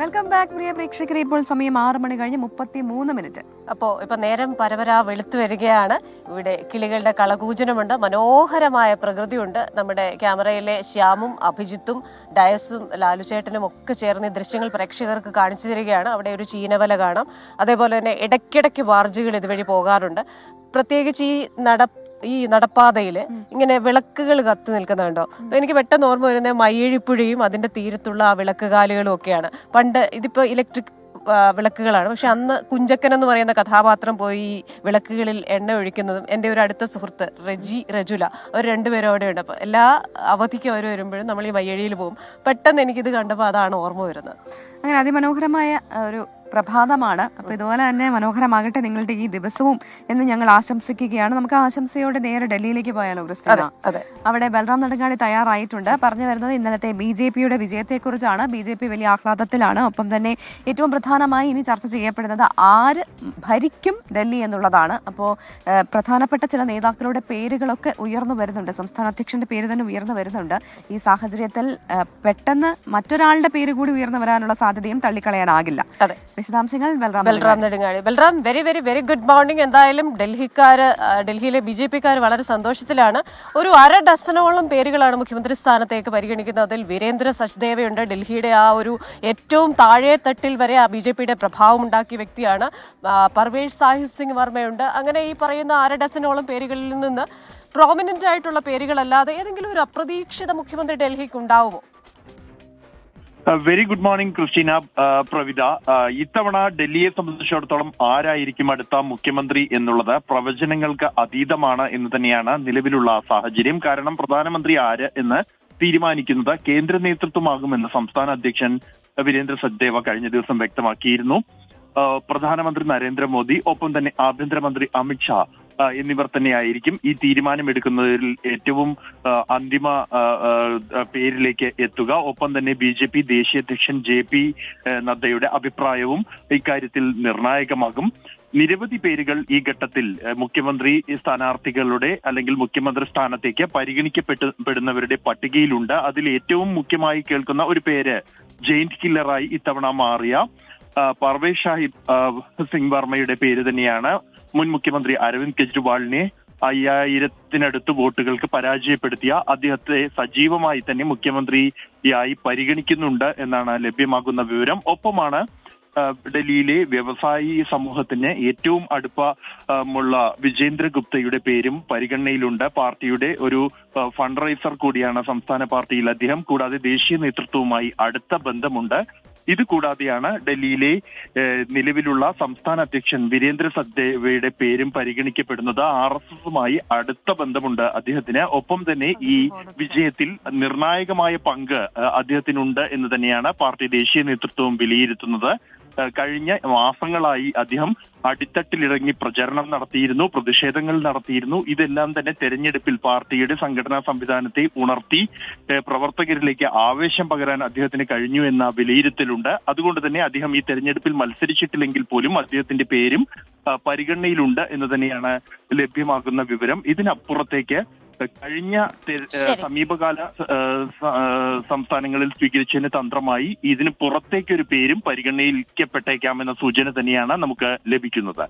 Welcome back പ്രിയ പ്രേക്ഷകരെ. ഇപ്പോൾ സമയം 6:33. അപ്പോൾ ഇപ്പൊ നേരം പരവരാ വെളുത്തു വരികയാണ്. ഇവിടെ കിളികളുടെ കളകൂജനമുണ്ട്, മനോഹരമായ പ്രകൃതിയുണ്ട്. നമ്മുടെ ക്യാമറയിലെ ശ്യാമും അഭിജിത്തും ഡയസും ലാലുചേട്ടനും ഒക്കെ ചേർന്ന് ഈ ദൃശ്യങ്ങൾ പ്രേക്ഷകർക്ക് കാണിച്ചു തരികയാണ്. അവിടെ ഒരു ചീനവല കാണാം. അതേപോലെ തന്നെ ഇടയ്ക്കിടയ്ക്ക് ബാർജുകൾ ഇതുവഴി പോകാറുണ്ട്. പ്രത്യേകിച്ച് ഈ നടപ്പാതയിൽ ഇങ്ങനെ വിളക്കുകൾ കത്തി നിൽക്കുന്നുണ്ടോ? എനിക്ക് പെട്ടെന്ന് ഓർമ്മ വരുന്നത് മയ്യഴിപ്പുഴയും അതിന്റെ തീരത്തുള്ള ആ വിളക്കുകാലുകളും ഒക്കെയാണ്. പണ്ട് ഇതിപ്പോ ഇലക്ട്രിക് വിളക്കുകളാണ്, പക്ഷെ അന്ന് കുഞ്ചക്കൻ എന്ന് പറയുന്ന കഥാപാത്രം പോയി ഈ വിളക്കുകളിൽ എണ്ണ ഒഴിക്കുന്നതും എൻ്റെ ഒരു അടുത്ത സുഹൃത്ത് രജുല അവർ രണ്ടുപേരും അവിടെ ഉണ്ട്. അപ്പോൾ എല്ലാ അവധിക്ക് അവർ വരുമ്പോഴും നമ്മൾ ഈ മയ്യഴിയിൽ പോകും. പെട്ടെന്ന് എനിക്കിത് കണ്ടപ്പോൾ അതാണ് ഓർമ്മ വരുന്നത്. അങ്ങനെ അതിമനോഹരമായ ഒരു പ്രഭാതമാണ്. അപ്പോൾ ഇതുപോലെ തന്നെ മനോഹരമാകട്ടെ നിങ്ങളുടെ ഈ ദിവസവും എന്ന് ഞങ്ങൾ ആശംസിക്കുകയാണ്. നമുക്ക് ആശംസയോടെ നേരെ ഡൽഹിയിലേക്ക് പോയാലോ ക്രിസ്റ്റീന? അവിടെ ബൽറാം നെടുങ്ങാടി തയ്യാറായിട്ടുണ്ട്. പറഞ്ഞു വരുന്നത് ഇന്നലത്തെ BJPയുടെ വിജയത്തെക്കുറിച്ചാണ്. BJP വലിയ ആഹ്ലാദത്തിലാണ്. ഒപ്പം തന്നെ ഏറ്റവും പ്രധാനമായി ഇനി ചർച്ച ചെയ്യപ്പെടുന്നത് ആര് ഭരിക്കും ഡൽഹി എന്നുള്ളതാണ്. അപ്പോൾ പ്രധാനപ്പെട്ട ചില നേതാക്കളുടെ പേരുകളൊക്കെ ഉയർന്നു വരുന്നുണ്ട്. സംസ്ഥാന അധ്യക്ഷന്റെ പേര് തന്നെ ഉയർന്നു വരുന്നുണ്ട്. ഈ സാഹചര്യത്തിൽ പെട്ടെന്ന് മറ്റൊരാളുടെ പേര് കൂടി ഉയർന്നു വരാനുള്ള സാധ്യതയും തള്ളിക്കളയാനാകില്ല. അതെ, വിശദാംശങ്ങൾ Balram Nedungadi. Balram, very very very good morning. എന്തായാലും ഡൽഹിയിലെ BJPക്കാർ വളരെ സന്തോഷത്തിലാണ്. ഒരു 1/2 ഡസനോളം പേരുകളാണ് മുഖ്യമന്ത്രി സ്ഥാനത്തേക്ക് പരിഗണിക്കുന്നത്. അതിൽ വീരേന്ദ്ര സച്ദേവയുണ്ട്. ഡൽഹിയുടെ ആ ഒരു ഏറ്റവും താഴെ തട്ടിൽ വരെ ആ BJPയുടെ പ്രഭാവം ഉണ്ടാക്കിയ വ്യക്തിയാണ്. പർവേഷ് സാഹിബ് സിംഗ് വർമ്മയുണ്ട്. അങ്ങനെ ഈ പറയുന്ന 1/2 ഡസനോളം പേരുകളിൽ നിന്ന് പ്രോമിനന്റ് ആയിട്ടുള്ള പേരുകളല്ലാതെ ഏതെങ്കിലും ഒരു അപ്രതീക്ഷിത മുഖ്യമന്ത്രി ഡൽഹിക്ക് ഉണ്ടാവുമോ? Very good morning Christina, Pravitha. ഇത്തവണ ഡൽഹിയെ സംബന്ധിച്ചിടത്തോളം ആരായിരിക്കും അടുത്ത മുഖ്യമന്ത്രി എന്നുള്ളത് പ്രവചനങ്ങൾക്ക് അതീതമാണ് എന്ന് തന്നെയാണ് നിലവിലുള്ള സാഹചര്യം. കാരണം പ്രധാനമന്ത്രി ആര് എന്ന് തീരുമാനിക്കുന്നത് കേന്ദ്ര നേതൃത്വമാകുമെന്ന് സംസ്ഥാന അധ്യക്ഷൻ വീരേന്ദ്ര സച്ദേവ കഴിഞ്ഞ ദിവസം വ്യക്തമാക്കിയിരുന്നു. പ്രധാനമന്ത്രി നരേന്ദ്രമോദി, ഒപ്പം തന്നെ ആഭ്യന്തരമന്ത്രി അമിത്ഷാ എന്നിവർ തന്നെയായിരിക്കും ഈ തീരുമാനമെടുക്കുന്നതിൽ ഏറ്റവും അന്തിമ പേരിലേക്ക് എത്തുക. ഒപ്പം തന്നെ BJP ദേശീയ അധ്യക്ഷൻ JP നദ്ദയുടെ അഭിപ്രായവും ഇക്കാര്യത്തിൽ നിർണായകമാകും. നിരവധി പേരുകൾ ഈ ഘട്ടത്തിൽ മുഖ്യമന്ത്രി സ്ഥാനാർത്ഥികളുടെ അല്ലെങ്കിൽ മുഖ്യമന്ത്രി സ്ഥാനത്തേക്ക് പരിഗണിക്കപ്പെടുന്നവരുടെ പട്ടികയിലുണ്ട്. അതിൽ ഏറ്റവും മുഖ്യമായി കേൾക്കുന്ന ഒരു പേര് ജെയിന്റ് കില്ലറായി ഇത്തവണ മാറിയ പർവേഷ് സാഹിബ് സിംഗ് വർമ്മയുടെ പേര് തന്നെയാണ്. മുൻ മുഖ്യമന്ത്രി അരവിന്ദ് കെജ്രിവാളിനെ 5000-നടുത്ത് വോട്ടുകൾക്ക് പരാജയപ്പെടുത്തിയ അദ്ദേഹത്തെ സജീവമായി തന്നെ മുഖ്യമന്ത്രിയായി പരിഗണിക്കുന്നുണ്ട് എന്നാണ് ലഭ്യമാകുന്ന വിവരം. ഒപ്പമാണ് ഡൽഹിയിലെ വ്യവസായി സമൂഹത്തിന് ഏറ്റവും അടുപ്പമുള്ള വിജേന്ദ്ര ഗുപ്തയുടെ പേരും പരിഗണനയിലുണ്ട്. പാർട്ടിയുടെ ഒരു ഫണ്ട് റൈസർ കൂടിയാണ് സംസ്ഥാന പാർട്ടിയിൽ അദ്ദേഹം. കൂടാതെ ദേശീയ നേതൃത്വവുമായി അടുത്ത ബന്ധമുണ്ട്. ഇത് കൂടാതെയാണ് ഡൽഹിയിലെ നിലവിലുള്ള സംസ്ഥാന അധ്യക്ഷൻ വീരേന്ദ്ര സച്ദേവയുടെ പേരും പരിഗണിക്കപ്പെടുന്നത്. RSSുമായി അടുത്ത ബന്ധമുണ്ട് അദ്ദേഹത്തിന്. ഒപ്പം തന്നെ ഈ വിജയത്തിൽ നിർണായകമായ പങ്ക് അദ്ദേഹത്തിനുണ്ട് എന്ന് തന്നെയാണ് പാർട്ടി ദേശീയ നേതൃത്വവും വിലയിരുത്തുന്നത്. കഴിഞ്ഞ മാസങ്ങളായി അദ്ദേഹം അടിത്തട്ടിലിറങ്ങി പ്രചരണം നടത്തിയിരുന്നു, പ്രതിഷേധങ്ങൾ നടത്തിയിരുന്നു. ഇതെല്ലാം തന്നെ തെരഞ്ഞെടുപ്പിൽ പാർട്ടിയുടെ സംഘടനാ സംവിധാനത്തെ ഉണർത്തി പ്രവർത്തകരിലേക്ക് ആവേശം പകരാൻ അദ്ദേഹത്തിന് കഴിഞ്ഞു എന്ന വിലയിരുത്തലുണ്ട്. അതുകൊണ്ട് തന്നെ അദ്ദേഹം ഈ തെരഞ്ഞെടുപ്പിൽ മത്സരിച്ചിട്ടില്ലെങ്കിൽ പോലും അദ്ദേഹത്തിന്റെ പേരും പരിഗണനയിലുണ്ട് എന്ന് തന്നെയാണ് ലഭ്യമാകുന്ന വിവരം. ഇതിനപ്പുറത്തേക്ക് കഴിഞ്ഞ സമീപകാല സംസ്ഥാനങ്ങളിൽ സ്വീകരിച്ചതിന് തന്ത്രമായി ഇതിന് പുറത്തേക്കൊരു പേരും പരിഗണനയിൽപ്പെട്ടേക്കാമെന്ന സൂചന തന്നെയാണ് നമുക്ക് ലഭിക്കുന്നത്.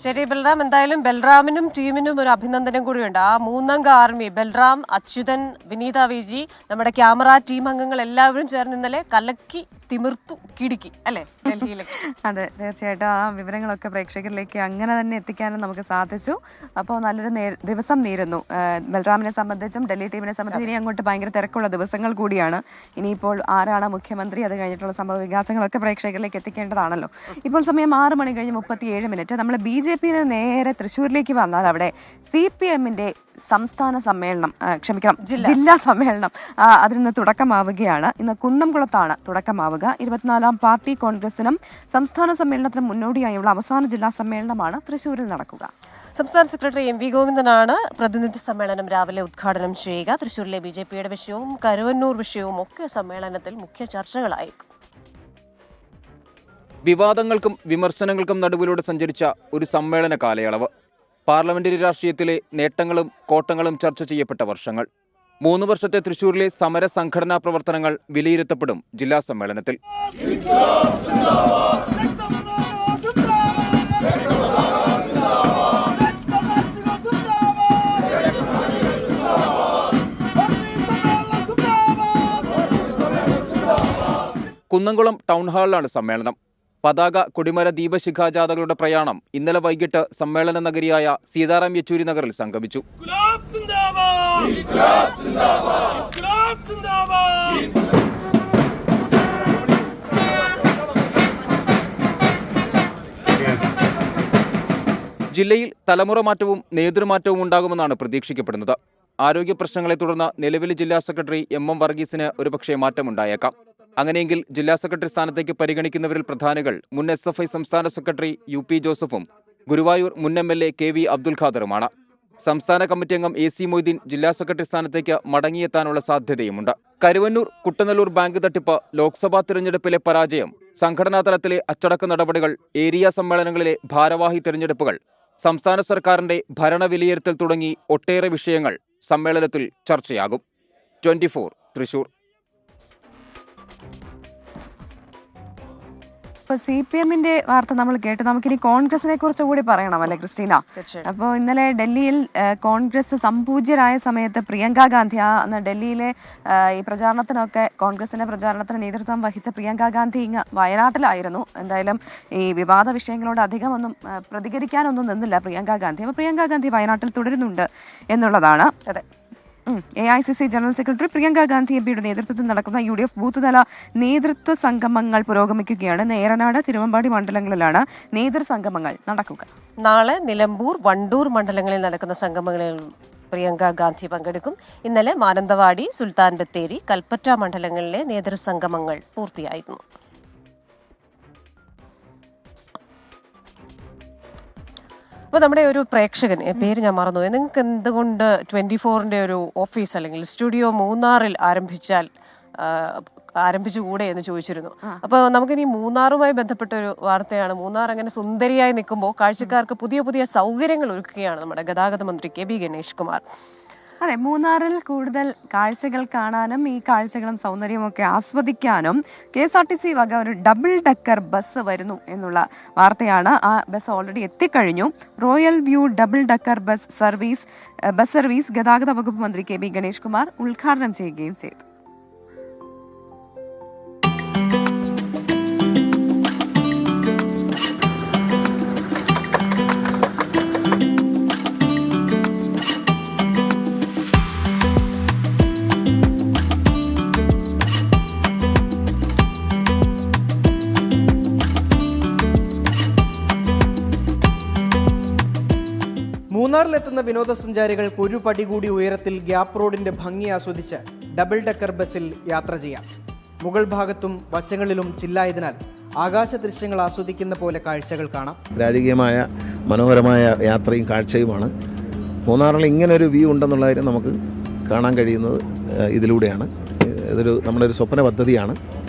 ശരി ബൽറാം, എന്തായാലും ബൽറാമിനും ടീമിനും ഒരു അഭിനന്ദനം കൂടിയുണ്ട്. ആ 3-അംഗ ആർമി, ബൽറാം, അച്യുതൻ, വിനീത വിജി, നമ്മുടെ ക്യാമറ ടീം അംഗങ്ങൾ എല്ലാവരും ചേർന്ന് ഇന്നലെ കലക്കി തിമിർത്തു കിടുക്കി അല്ലെ ഡൽഹിയിലേക്ക്. അതെ, തീർച്ചയായിട്ടും ആ വിവരങ്ങളൊക്കെ പ്രേക്ഷകരിലേക്ക് അങ്ങനെ തന്നെ എത്തിക്കാനും നമുക്ക് സാധിച്ചു. അപ്പോൾ നല്ലൊരു ദിവസം നേരുന്നു. ബൽറാമിനെ സംബന്ധിച്ചും ഡൽഹി ടീമിനെ സംബന്ധിച്ചും ഇനി അങ്ങോട്ട് ഭയങ്കര തിരക്കുള്ള ദിവസങ്ങൾ കൂടിയാണ്. ഇനിയിപ്പോൾ ആരാണ് മുഖ്യമന്ത്രി, അത് കഴിഞ്ഞിട്ടുള്ള സംഭവ വികാസങ്ങളൊക്കെ പ്രേക്ഷകരിലേക്ക് എത്തിക്കേണ്ടതാണല്ലോ. ഇപ്പോൾ സമയം 6:37. നമ്മൾ BJPന് നേരെ തൃശ്ശൂരിലേക്ക് വന്നാൽ അവിടെ CPMന്റെ സംസ്ഥാന സമ്മേളനം, ജില്ലാ സമ്മേളനം അതിൽ നിന്ന് തുടക്കമാവുകയാണ്. ഇന്ന് കുന്നംകുളത്താണ് തുടക്കമാവുക. 24-ാം പാർട്ടി കോൺഗ്രസിനും സംസ്ഥാന സമ്മേളനത്തിനും മുന്നോടിയായുള്ള അവസാന ജില്ലാ സമ്മേളനമാണ് തൃശ്ശൂരിൽ നടക്കുക. സംസ്ഥാന സെക്രട്ടറി MV ഗോവിന്ദനാണ് പ്രതിനിധി സമ്മേളനം രാവിലെ ഉദ്ഘാടനം ചെയ്യുക. തൃശ്ശൂരിലെ BJPയുടെ വിഷയവും കരുവന്നൂർ വിഷയവും ഒക്കെ സമ്മേളനത്തിൽ മുഖ്യ ചർച്ചകളായിരിക്കും. വിവാദങ്ങൾക്കും വിമർശനങ്ങൾക്കും നടുവിലൂടെ സഞ്ചരിച്ച ഒരു സമ്മേളന കാലയളവ്. പാർലമെന്ററി രാഷ്ട്രീയത്തിലെ നേട്ടങ്ങളും കോട്ടങ്ങളും ചർച്ച ചെയ്യപ്പെട്ട വർഷങ്ങൾ. 3 വർഷത്തെ തൃശൂരിലെ സമര സംഘടനാ പ്രവർത്തനങ്ങൾ വിലയിരുത്തപ്പെടും ജില്ലാ സമ്മേളനത്തിൽ. കുന്നംകുളം ടൗൺ ഹാളിലാണ് സമ്മേളനം. പതാക, കൊടിമര, ദീപശിഖാജാഥകളുടെ പ്രയാണം ഇന്നലെ വൈകിട്ട് സമ്മേളന നഗരിയായ സീതാറാം യെച്ചൂരി നഗറിൽ സംഗമിച്ചു. ജില്ലയിൽ തലമുറ മാറ്റവും നേതൃമാറ്റവും ഉണ്ടാകുമെന്നാണ് പ്രതീക്ഷിക്കപ്പെടുന്നത്. ആരോഗ്യ പ്രശ്നങ്ങളെ തുടർന്ന് നിലവിലെ ജില്ലാ സെക്രട്ടറി എം വർഗീസിന് ഒരുപക്ഷെ മാറ്റമുണ്ടായേക്കാം. അങ്ങനെയെങ്കിൽ ജില്ലാ സെക്രട്ടറി സ്ഥാനത്തേക്ക് പരിഗണിക്കുന്നവരിൽ പ്രധാനികൾ മുൻ SFI സംസ്ഥാന സെക്രട്ടറി UP ജോസഫും ഗുരുവായൂർ മുൻ MLA KV അബ്ദുൽ ഖാദറുമാണ്. സംസ്ഥാന കമ്മിറ്റി അംഗം AC മൊയ്തീൻ ജില്ലാ സെക്രട്ടറി സ്ഥാനത്തേക്ക് മടങ്ങിയെത്താനുള്ള സാധ്യതയുമുണ്ട്. കരുവന്നൂർ കുട്ടനല്ലൂർ ബാങ്ക് തട്ടിപ്പ്, ലോക്സഭാ തിരഞ്ഞെടുപ്പിലെ പരാജയം, സംഘടനാ തലത്തിലെ അച്ചടക്ക നടപടികൾ, ഏരിയ സമ്മേളനങ്ങളിലെ ഭാരവാഹി തിരഞ്ഞെടുപ്പുകൾ, സംസ്ഥാന സർക്കാരിന്റെ ഭരണ വിലയിരുത്തൽ തുടങ്ങി ഒട്ടേറെ വിഷയങ്ങൾ സമ്മേളനത്തിൽ ചർച്ചയാകും. 24 തൃശൂർ. ഇപ്പൊ CPM-ന്റെ വാർത്ത നമ്മൾ കേട്ടു. നമുക്കിനി കോൺഗ്രസിനെ കുറിച്ച് കൂടി പറയണം അല്ലെ ക്രിസ്റ്റീന? അപ്പോൾ ഇന്നലെ ഡൽഹിയിൽ കോൺഗ്രസ് സംപൂജ്യരായ സമയത്ത് പ്രിയങ്ക ഗാന്ധി, അന്ന് ഡൽഹിയിലെ ഈ പ്രചാരണത്തിനൊക്കെ കോൺഗ്രസിന്റെ പ്രചാരണത്തിന് നേതൃത്വം വഹിച്ച പ്രിയങ്ക ഗാന്ധി ഇങ്ങ് വയനാട്ടിലായിരുന്നു. എന്തായാലും ഈ വിവാദ വിഷയങ്ങളോട് അധികം ഒന്നും പ്രതികരിക്കാനൊന്നും നിന്നില്ല പ്രിയങ്ക ഗാന്ധി. അപ്പോൾ പ്രിയങ്ക ഗാന്ധി വയനാട്ടിൽ തുടരുന്നുണ്ട് എന്നുള്ളതാണ്. അതെ, AICC general secretary Priyanka Gandhi MPയുടെ നേതൃത്വത്തിൽ നടക്കുന്ന UDF ബൂത്ത് തല നേതൃത്വ സംഗമങ്ങൾ പുരോഗമിക്കുകയാണ്. നേരനാട്, തിരുവമ്പാടി മണ്ഡലങ്ങളിലാണ് നേതൃസംഗമങ്ങൾ നടക്കുക. നാളെ നിലമ്പൂർ, വണ്ടൂർ മണ്ഡലങ്ങളിൽ നടക്കുന്ന സംഗമങ്ങളിൽ പ്രിയങ്ക ഗാന്ധി പങ്കെടുക്കും. ഇന്നലെ മാനന്തവാടി, സുൽത്താൻ ബത്തേരി, കൽപ്പറ്റ മണ്ഡലങ്ങളിലെ നേതൃസംഗമങ്ങൾ പൂർത്തിയായിരുന്നു. അപ്പോൾ നമ്മുടെ ഒരു പ്രേക്ഷകൻ, പേര് ഞാൻ മറന്നുപോയി, നിങ്ങൾക്ക് എന്തുകൊണ്ട് 24-ന്റെ ഒരു ഓഫീസ് അല്ലെങ്കിൽ സ്റ്റുഡിയോ മൂന്നാറിൽ ആരംഭിച്ചുകൂടെ എന്ന് ചോദിച്ചിരുന്നു. അപ്പോൾ നമുക്കിനി മൂന്നാറുമായി ബന്ധപ്പെട്ട ഒരു വാർത്തയാണ്. മൂന്നാർ അങ്ങനെ സുന്ദരിയായി നിൽക്കുമ്പോൾ കാഴ്ചക്കാർക്ക് പുതിയ പുതിയ സൗകര്യങ്ങൾ ഒരുക്കുകയാണ് നമ്മുടെ ഗതാഗത മന്ത്രി KB ഗണേഷ് കുമാർ. അതെ, മൂന്നാറിൽ കൂടുതൽ കാഴ്ചകൾ കാണാനും ഈ കാഴ്ചകളും സൗന്ദര്യമൊക്കെ ആസ്വദിക്കാനും KSRTC വക ഒരു ഡബിൾ ഡക്കർ ബസ് വരുന്നു എന്നുള്ള വാർത്തയാണ്. ആ ബസ് ഓൾറെഡി എത്തിക്കഴിഞ്ഞു. Royal view double decker bus service ഗതാഗത വകുപ്പ് മന്ത്രി KB ഗണേഷ് കുമാർ ഉദ്ഘാടനം ചെയ്യുകയും ചെയ്തു. മൂന്നാറിലെത്തുന്ന വിനോദസഞ്ചാരികൾക്ക് ഒരു പടി കൂടി ഉയരത്തിൽ ഗ്യാപ്പ് റോഡിന്റെ ഭംഗി ആസ്വദിച്ച് ഡബിൾ ഡക്കർ ബസ്സിൽ യാത്ര ചെയ്യാം. മുകൾ ഭാഗത്തും വശങ്ങളിലും ചില്ലായതിനാൽ ആകാശ ദൃശ്യങ്ങൾ ആസ്വദിക്കുന്ന പോലെ കാഴ്ചകൾ കാണാം. രാജകീയമായ മനോഹരമായ യാത്രയും കാഴ്ചയുമാണ്. മൂന്നാറിൽ ഇങ്ങനൊരു വ്യൂ ഉണ്ടെന്നുള്ള കാര്യം നമുക്ക് കാണാൻ കഴിയുന്നത് ഇതിലൂടെയാണ്. നമ്മുടെ ഒരു സ്വപ്ന പദ്ധതിയാണ്.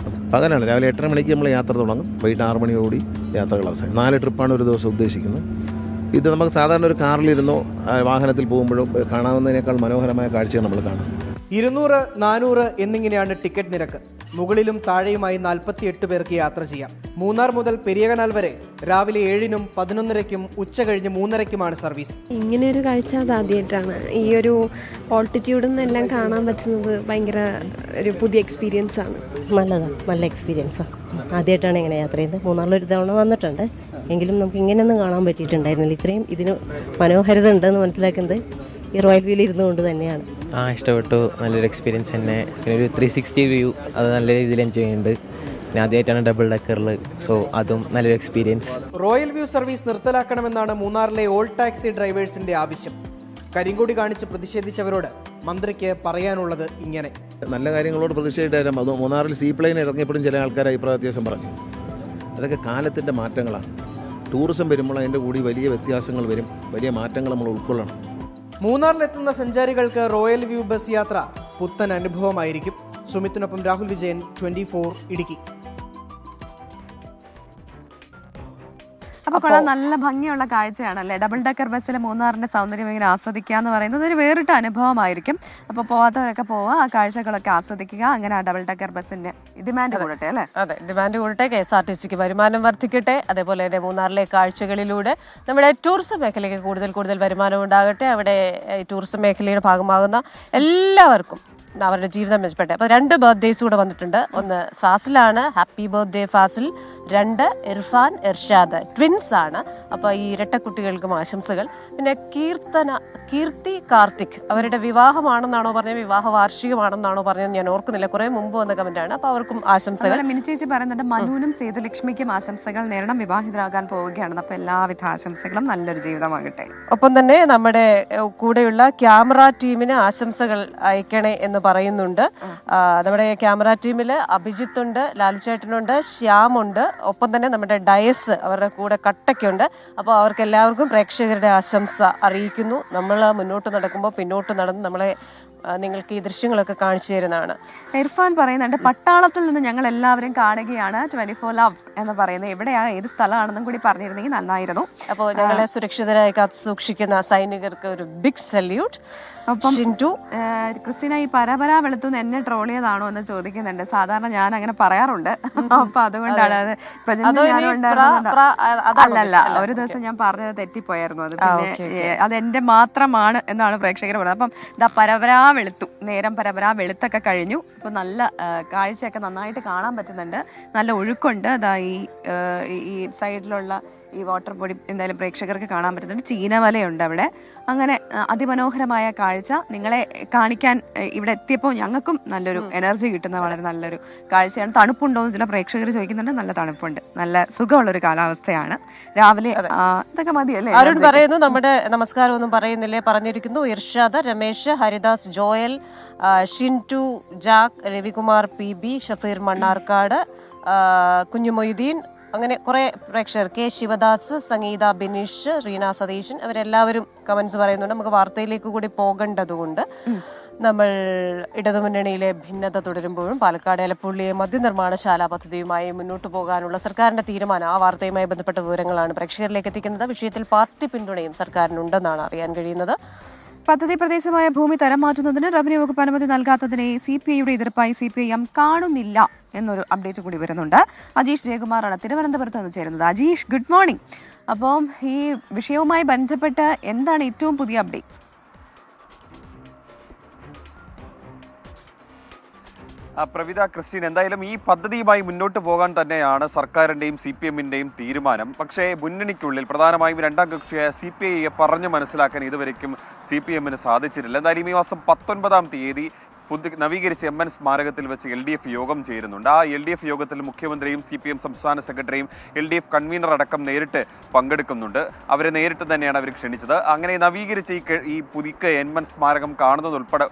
പകലാണ്, രാവിലെ 8:30 മണിക്ക് നമ്മൾ യാത്ര തുടങ്ങും. വൈകിട്ട് 6 മണിയോടുകൂടി യാത്രകൾ അവസാനം. 4 ട്രിപ്പാണ് ഒരു ദിവസം ഉദ്ദേശിക്കുന്നത്. ഇത് നമുക്ക് സാധാരണ ഒരു കാറിലിരുന്നോ വാഹനത്തിൽ പോകുമ്പോഴോ കാണാവുന്നതിനേക്കാൾ മനോഹരമായ കാഴ്ചകൾ നമ്മൾ കാണാം. 200, 400 എന്നിങ്ങനെയാണ് ടിക്കറ്റ് നിരക്ക്. മുകളിലും താഴെയുമായി 48 പേർക്ക് യാത്ര ചെയ്യാം. മൂന്നാർ മുതൽ പെരിയകനാൽ വരെ രാവിലെ 7-നും 11:30-ക്കും ഉച്ച കഴിഞ്ഞ് 3:30-ക്കുമാണ് സർവീസ്. ഇങ്ങനെ ഒരു കാഴ്ച അത് ആദ്യമായിട്ടാണ്. ഈ ഒരു ഓൾട്ടിറ്റ്യൂഡിൽ നിന്നെല്ലാം കാണാൻ പറ്റുന്നത് ഭയങ്കര ഒരു പുതിയ എക്സ്പീരിയൻസ് ആണ്. നല്ല എക്സ്പീരിയൻസാണ്. ആദ്യമായിട്ടാണ് ഇങ്ങനെ യാത്ര ചെയ്യുന്നത്. മൂന്നാറിലൊരു തവണ വന്നിട്ടുണ്ട്, എങ്കിലും നമുക്ക് ഇങ്ങനെയൊന്നും കാണാൻ പറ്റിയിട്ടുണ്ടായിരുന്നില്ല. ഇത്രയും ഇതിന് മനോഹരത ഉണ്ടെന്ന് മനസ്സിലാക്കുന്നത് ഈ റോയൽ വ്യൂവിൽ ഇരുന്നുകൊണ്ട് തന്നെയാണ്. ഇഷ്ടപ്പെട്ടു. നല്ലൊരു എക്സ്പീരിയൻസ് തന്നെ. പിന്നെ ഒരു 360 വ്യൂ അത് നല്ല രീതിയിൽ എൻജോയ് ചെയ്യുന്നുണ്ട്. പിന്നെ ആദ്യമായിട്ടാണ് ഡബിൾ ഡക്കറിൽ, സോ അതും നല്ലൊരു എക്സ്പീരിയൻസ്. റോയൽ വ്യൂ സർവീസ് നിർത്തലാക്കണമെന്നാണ് മൂന്നാറിലെ ഓൾ ടാക്സി ഡ്രൈവേഴ്സിന്റെ ആവശ്യം. കരിങ്കൊടി കാണിച്ച് പ്രതിഷേധിച്ചവരോട് മന്ത്രിക്ക് പറയാനുള്ളത് ഇങ്ങനെ: നല്ല കാര്യങ്ങളോട് പ്രതിഷേധിച്ചാലും അത് മൂന്നാറിൽ സീപ്ലെയിൻ ഇറങ്ങിയപ്പോഴും ചില ആൾക്കാർ അഭിപ്രായ വ്യത്യാസം പറഞ്ഞു. അതൊക്കെ കാലത്തിൻ്റെ മാറ്റങ്ങളാണ്. ടൂറിസം വരുമ്പോൾ അതിൻ്റെ കൂടി വലിയ വ്യത്യാസങ്ങൾ വരും, വലിയ മാറ്റങ്ങൾ നമ്മൾ ഉൾക്കൊള്ളണം. മൂന്നാറിലെത്തുന്ന സഞ്ചാരികൾക്ക് റോയൽ വ്യൂ ബസ് യാത്ര പുത്തൻ അനുഭവമായിരിക്കും. സുമിത്തിനൊപ്പം രാഹുൽ വിജയൻ, 24 ഇടുക്കി. അപ്പൊ കൊള്ളാം, നല്ല ഭംഗിയുള്ള കാഴ്ചയാണല്ലേ. ഡബിൾ ഡെക്കർ ബസ്സിൽ മൂന്നാറിന്റെ സൗന്ദര്യം ഇങ്ങനെ ആസ്വദിക്കുക എന്ന് പറയുന്നത് ഒരു വേറിട്ട അനുഭവമായിരിക്കും. അപ്പൊ പോവാത്തവരൊക്കെ പോവുക, ആ കാഴ്ചകളൊക്കെ ആസ്വദിക്കുക. അങ്ങനെ ആ ഡബിൾ ഡെക്കർ ബസ്സിന്റെ ഡിമാൻഡ് കൂടട്ടെ അല്ലേ? അതെ, ഡിമാൻഡ് കൂടട്ടെ, KSRTCക്ക് വരുമാനം വർദ്ധിക്കട്ടെ. അതേപോലെ തന്നെ മൂന്നാറിലെ കാഴ്ചകളിലൂടെ നമ്മുടെ ടൂറിസം മേഖലയ്ക്ക് കൂടുതൽ വരുമാനം ഉണ്ടാകട്ടെ. അവിടെ ടൂറിസം മേഖലയുടെ ഭാഗമാകുന്ന എല്ലാവർക്കും അവരുടെ ജീവിതം മെച്ചപ്പെട്ടെ. അപ്പോൾ 2 ബർത്ത്ഡേസ് കൂടെ വന്നിട്ടുണ്ട്. ഒന്ന് ഫാസിലാണ്, happy birthday Fazil. 2 Irfan Irshad, twins ആണ്. അപ്പോൾ ഈ ഇരട്ട കുട്ടികൾക്കും ആശംസകൾ. പിന്നെ കീർത്തി കാർത്തിക്, അവരുടെ വിവാഹമാണെന്നാണോ പറഞ്ഞത്, വിവാഹ വാർഷികമാണെന്നാണോ പറഞ്ഞത് ഞാൻ ഓർക്കുന്നില്ല, കുറെ മുമ്പ് വന്ന കമന്റാണ്. അപ്പോൾ അവർക്കും ആശംസകൾ. മിനി ചേച്ചി പറയുന്നുണ്ട് മനുവിനും സേതുലക്ഷ്മിക്കും ആശംസകൾ നേരണം, വിവാഹിതരാകാൻ പോവുകയാണെന്ന്. അപ്പോൾ എല്ലാവിധ ആശംസകളും, നല്ലൊരു ജീവിതമാകട്ടെ. ഒപ്പം തന്നെ നമ്മുടെ കൂടെയുള്ള ക്യാമറ ടീമിന് ആശംസകൾ അയക്കണേ എന്ന് പറയുന്നുണ്ട്. നമ്മുടെ ക്യാമറ ടീമിൽ അഭിജിത്ത് ഉണ്ട്, ലാലുചേട്ടനുണ്ട്, ശ്യാമുണ്ട്, ഒപ്പം തന്നെ നമ്മുടെ ഡയസ് അവരുടെ കൂടെ കട്ടയ്ക്കുണ്ട്. അപ്പോൾ അവർക്ക് എല്ലാവർക്കും പ്രേക്ഷകരുടെ ആശംസ അറിയിക്കുന്നു. നമ്മൾ മുന്നോട്ട് നടക്കുമ്പോൾ പിന്നോട്ട് നടന്ന് നമ്മളെ നിങ്ങൾക്ക് ഈ ദൃശ്യങ്ങളൊക്കെ കാണിച്ചു തരുന്നതാണ്. ഇർഫാൻ പറയുന്നുണ്ട് പട്ടാളത്തിൽ നിന്ന് ഞങ്ങൾ എല്ലാവരും കാണുകയാണ് 24 ലവ് എന്ന് പറയുന്നത്. എവിടെയാ, ഏത് സ്ഥലമാണെന്നും കൂടി പറഞ്ഞിരുന്നെങ്കിൽ നന്നായിരുന്നു. അപ്പോൾ ഞങ്ങളെ സുരക്ഷിതരായി കാത്തു സൂക്ഷിക്കുന്ന സൈനികർക്ക് ഒരു ബിഗ് സല്യൂട്ട്. അപ്പം ക്രിസ്റ്റീന, ഈ പരപരാ വെളുത്തുനിന്ന് എന്നെ ട്രോൾ ചെയ്താണോ എന്ന് ചോദിക്കുന്നുണ്ട്. സാധാരണ ഞാൻ അങ്ങനെ പറയാറുണ്ട്, അപ്പൊ അതുകൊണ്ടാണ് അത് അല്ലല്ല, ഒരു ദിവസം ഞാൻ പറഞ്ഞത് തെറ്റിപ്പോയായിരുന്നു. അത് പിന്നെ അതെന്റെ മാത്രമാണ് എന്നാണ് പ്രേക്ഷകർ പറയുന്നത്. അപ്പം ഇതാ പരപരാ വെളുത്തു, നേരം പരപരാ വെളുത്തൊക്കെ കഴിഞ്ഞു. ഇപ്പൊ നല്ല കാഴ്ചയൊക്കെ നന്നായിട്ട് കാണാൻ പറ്റുന്നുണ്ട്, നല്ല ഒഴുക്കുണ്ട്. അതാ ഈ സൈഡിലുള്ള ഈ വാട്ടർ ബോഡി എന്തായാലും പ്രേക്ഷകർക്ക് കാണാൻ പറ്റുന്നുണ്ട്. ചീനവലയുണ്ട് അവിടെ. അങ്ങനെ അതിമനോഹരമായ കാഴ്ച നിങ്ങളെ കാണിക്കാൻ ഇവിടെ എത്തിയപ്പോൾ ഞങ്ങൾക്കും നല്ലൊരു എനർജി കിട്ടുന്ന വളരെ നല്ലൊരു കാഴ്ചയാണ്. തണുപ്പുണ്ടോ എന്ന് ചില പ്രേക്ഷകർ ചോദിക്കുന്നുണ്ട്. നല്ല തണുപ്പുണ്ട്, നല്ല സുഖമുള്ളൊരു കാലാവസ്ഥയാണ്. രാവിലെ ഇതൊക്കെ മതിയല്ലേ? അരുൺ പറയുന്നു നമ്മുടെ നമസ്കാരം ഒന്നും പറയുന്നില്ലേ, പറഞ്ഞിരിക്കുന്നു. ഇർഷാദ്, രമേശ്, ഹരിദാസ്, ജോയൽ, ഷിൻറ്റു, ജാക്ക്, രവികുമാർ PB, ഷഫീർ മണ്ണാർക്കാട്, കുഞ്ഞുമൊയ്തീൻ, അങ്ങനെ കുറെ പ്രേക്ഷകർ, K ശിവദാസ്, സംഗീത ബിനീഷ്, റീന സതീശൻ, അവരെല്ലാവരും കമന്റ്സ് പറയുന്നുണ്ട്. നമുക്ക് വാർത്തയിലേക്ക് കൂടി പോകേണ്ടതുകൊണ്ട് നമ്മൾ ഇടതുമുന്നണിയിലെ ഭിന്നത തുടരുമ്പോഴും പാലക്കാട് എലപ്പുള്ളിയെ മദ്യനിർമ്മാണശാല പദ്ധതിയുമായി മുന്നോട്ട് പോകാനുള്ള സർക്കാരിന്റെ തീരുമാനം, ആ വാർത്തയുമായി ബന്ധപ്പെട്ട വിവരങ്ങളാണ് പ്രേക്ഷകരിലേക്ക് എത്തിക്കുന്നത്. വിഷയത്തിൽ പാർട്ടി പിന്തുണയും സർക്കാരിനുണ്ടെന്നാണ് അറിയാൻ കഴിയുന്നത്. പദ്ധതി പ്രദേശമായ ഭൂമി തരം മാറ്റുന്നതിന് റവന്യൂ വകുപ്പ് അനുമതി നൽകാത്തതിനെ CPIയുടെ എതിർപ്പായി CPIM കാണുന്നില്ല എന്നൊരു അപ്ഡേറ്റ് കൂടി വരുന്നുണ്ട്. അജീഷ് ജയകുമാറാണ് തിരുവനന്തപുരത്ത് നിന്ന് ചേരുന്നത്. Ajeesh, good morning. അപ്പം ഈ വിഷയവുമായി ബന്ധപ്പെട്ട് എന്താണ് ഏറ്റവും പുതിയ അപ്ഡേറ്റ്? പ്രവിത, ക്രിസ്റ്റീൻ, എന്തായാലും ഈ പദ്ധതിയുമായി മുന്നോട്ട് പോകാൻ തന്നെയാണ് സർക്കാരിൻ്റെയും CPMൻ്റെയും തീരുമാനം. പക്ഷേ മുന്നണിക്കുള്ളിൽ പ്രധാനമായും രണ്ടാം കക്ഷിയായ CPIയെ പറഞ്ഞു മനസ്സിലാക്കാൻ ഇതുവരെയ്ക്കും CPMന് സാധിച്ചിട്ടില്ല. എന്തായാലും ഈ മാസം 19-ാം തീയതി നവീകരിച്ച MN സ്മാരകത്തിൽ വെച്ച് LDF യോഗം ചേരുന്നുണ്ട്. ആ LDF യോഗത്തിൽ മുഖ്യമന്ത്രിയും CPM സംസ്ഥാന സെക്രട്ടറിയും LDF കൺവീനർ അടക്കം നേരിട്ട് പങ്കെടുക്കുന്നുണ്ട്. അവരെ നേരിട്ട് തന്നെയാണ് അവർ ക്ഷണിച്ചത്. അങ്ങനെ നവീകരിച്ച ഈ പുതുക്കിയ MN സ്മാരകം കാണുന്നതുൾപ്പെടെ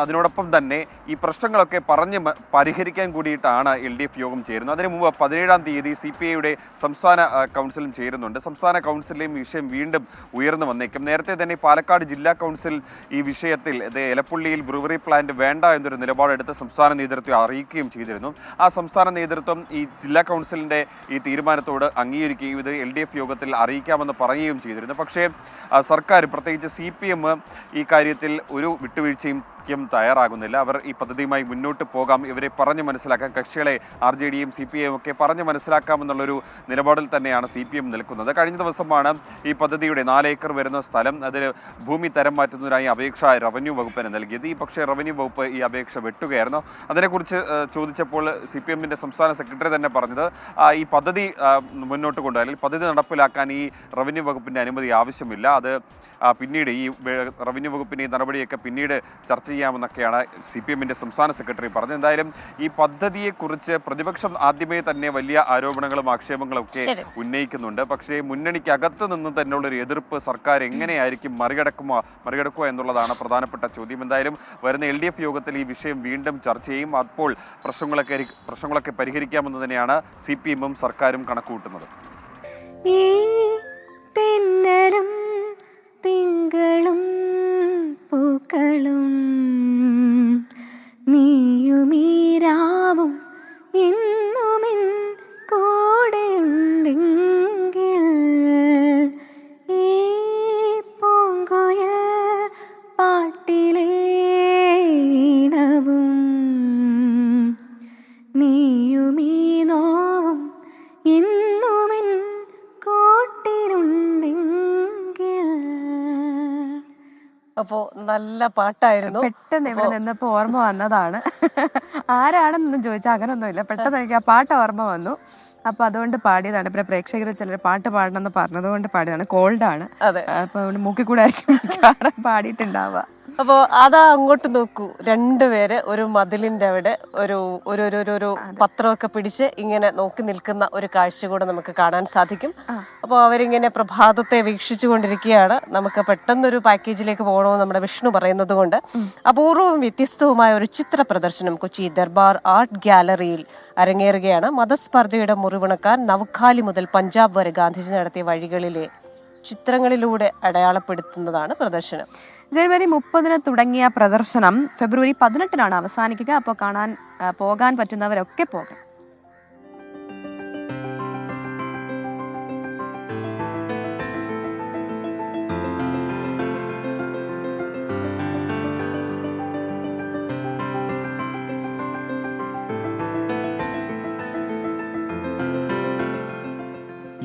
അതിനോടൊപ്പം തന്നെ ഈ പ്രശ്നങ്ങളൊക്കെ പറഞ്ഞ് പരിഹരിക്കാൻ കൂടിയിട്ടാണ് LDF യോഗം ചേരുന്നത്. അതിനു മുമ്പ് 17-ാം തീയതി CPIയുടെ സംസ്ഥാന കൗൺസിലും ചേരുന്നുണ്ട്. സംസ്ഥാന കൗൺസിലിലെയും വിഷയം വീണ്ടും ഉയർന്നു വന്നേക്കും. നേരത്തെ തന്നെ പാലക്കാട് ജില്ലാ കൗൺസിൽ ഈ വിഷയത്തിൽ എലപ്പുള്ളിയിൽ ബ്രൂവറി പ്ലാന്റ് വേണ്ട എന്നൊരു നിലപാടെടുത്ത് സംസ്ഥാന നേതൃത്വം അറിയിക്കുകയും ചെയ്തിരുന്നു. ആ സംസ്ഥാന നേതൃത്വം ഈ ജില്ലാ കൗൺസിലിന്റെ ഈ തീരുമാനത്തോട് അംഗീകരിക്കുകയും ഇത് LDF യോഗത്തിൽ അറിയിക്കാമെന്ന് പറയുകയും ചെയ്തിരുന്നു. പക്ഷേ സർക്കാർ, പ്രത്യേകിച്ച് CPM ഈ കാര്യത്തിൽ ഒരു വിട്ടുവീഴ്ചയും തയ്യാറാകുന്നില്ല. അവർ ഈ പദ്ധതിയുമായി മുന്നോട്ട് പോകാം, ഇവരെ പറഞ്ഞു മനസ്സിലാക്കാം, കക്ഷികളെ RJDയും CPIയും ഒക്കെ പറഞ്ഞു മനസ്സിലാക്കാമെന്നുള്ളൊരു നിലപാടിൽ തന്നെയാണ് CPM നിൽക്കുന്നത്. കഴിഞ്ഞ ദിവസമാണ് ഈ പദ്ധതിയുടെ 4 ഏക്കർ വരുന്ന സ്ഥലം അതിന് ഭൂമി തരം മാറ്റുന്നതിനായി അപേക്ഷ റവന്യൂ വകുപ്പിന് നൽകിയത്. ഈ പക്ഷേ റവന്യൂ വകുപ്പ് ഈ അപേക്ഷ വെട്ടുകയായിരുന്നു. അതിനെക്കുറിച്ച് ചോദിച്ചപ്പോൾ CPMന്റെ സംസ്ഥാന സെക്രട്ടറി തന്നെ പറഞ്ഞത് ഈ പദ്ധതി മുന്നോട്ട് കൊണ്ടുപോയാൽ, അല്ലെങ്കിൽ പദ്ധതി നടപ്പിലാക്കാൻ ഈ റവന്യൂ വകുപ്പിന്റെ അനുമതി ആവശ്യമില്ല, അത് പിന്നീട് ഈ റവന്യൂ വകുപ്പിന്റെ ഈ നടപടിയൊക്കെ പിന്നീട് ചർച്ച ചെയ്യാമെന്നൊക്കെയാണ് CPMന്റെ സംസ്ഥാന സെക്രട്ടറി പറഞ്ഞത്. എന്തായാലും ഈ പദ്ധതിയെക്കുറിച്ച് പ്രതിപക്ഷം ആദ്യമേ തന്നെ വലിയ ആരോപണങ്ങളും ആക്ഷേപങ്ങളും ഒക്കെ ഉന്നയിക്കുന്നുണ്ട്. പക്ഷേ മുന്നണിക്കകത്ത് നിന്ന് തന്നെയുള്ളൊരു എതിർപ്പ് സർക്കാർ എങ്ങനെയായിരിക്കും മറികടക്കുക എന്നുള്ളതാണ് പ്രധാനപ്പെട്ട ചോദ്യം. എന്തായാലും വരുന്ന LDF യോഗത്തിൽ ഈ വിഷയം വീണ്ടും ചർച്ച ചെയ്യും. അപ്പോൾ പ്രശ്നങ്ങളൊക്കെ പരിഹരിക്കാമെന്ന് തന്നെയാണ് CPMും സർക്കാരും കണക്കുകൂട്ടുന്നത്. തിങ്കളും പൂക്കളും നീയുമീരാവും എന്നുമെൻ കൂടെ ഉണ്ടെങ്കിൽ നീയുമീ നോവും എന്നുമെൻ കൂട്ടിനുണ്ടെങ്കിൽ. അപ്പോ നല്ല പാട്ടായിരുന്നു. പെട്ടെന്ന് ഇവിടെ നിന്നപ്പോ ഓർമ്മ വന്നതാണ്. ആരാണെന്നൊന്നും ചോദിച്ചാൽ അങ്ങനൊന്നുമില്ല, പെട്ടെന്ന് എനിക്ക് ആ പാട്ട് ഓർമ്മ വന്നു. അപ്പൊ അതുകൊണ്ട് പാടിയതാണ്. പിന്നെ പ്രേക്ഷകർ ചിലർ പാട്ട് പാടണമെന്ന് പറഞ്ഞതുകൊണ്ട് പാടിയതാണ്. കോൾഡാണ്, അപ്പൊ അതുകൊണ്ട് മൂക്കിൽ കൂടെ ആയിരിക്കും പാടിയിട്ടുണ്ടാവുക. അപ്പോ അതാ അങ്ങോട്ട് നോക്കൂ, രണ്ടുപേര് ഒരു മതിലിന്റെ അവിടെ ഒരു ഒരു ഒരു പത്രമൊക്കെ പിടിച്ച് ഇങ്ങനെ നോക്കി നിൽക്കുന്ന ഒരു കാഴ്ച കൂടെ നമുക്ക് കാണാൻ സാധിക്കും. അപ്പോൾ അവരിങ്ങനെ പ്രഭാതത്തെ വീക്ഷിച്ചു കൊണ്ടിരിക്കുകയാണ്. നമുക്ക് പെട്ടെന്നൊരു പാക്കേജിലേക്ക് പോകണമെന്ന് നമ്മുടെ വിഷ്ണു പറയുന്നത് കൊണ്ട് അപൂർവവും വ്യത്യസ്തവുമായ ഒരു ചിത്ര പ്രദർശനം കൊച്ചി ദർബാർ ആർട്ട് ഗാലറിയിൽ അരങ്ങേറുകയാണ്. മതസ്പർദ്ധയുടെ മുറിവുണക്കാൻ നവഖാലി മുതൽ പഞ്ചാബ് വരെ ഗാന്ധിജി നടത്തിയ വഴികളിലെ ചിത്രങ്ങളിലൂടെ അടയാളപ്പെടുത്തുന്നതാണ് പ്രദർശനം. ജനുവരി 30 തുടങ്ങിയ പ്രദർശനം ഫെബ്രുവരി 18 അവസാനിക്കുക. അപ്പോൾ പോകാൻ പറ്റുന്നവരൊക്കെ പോകാം.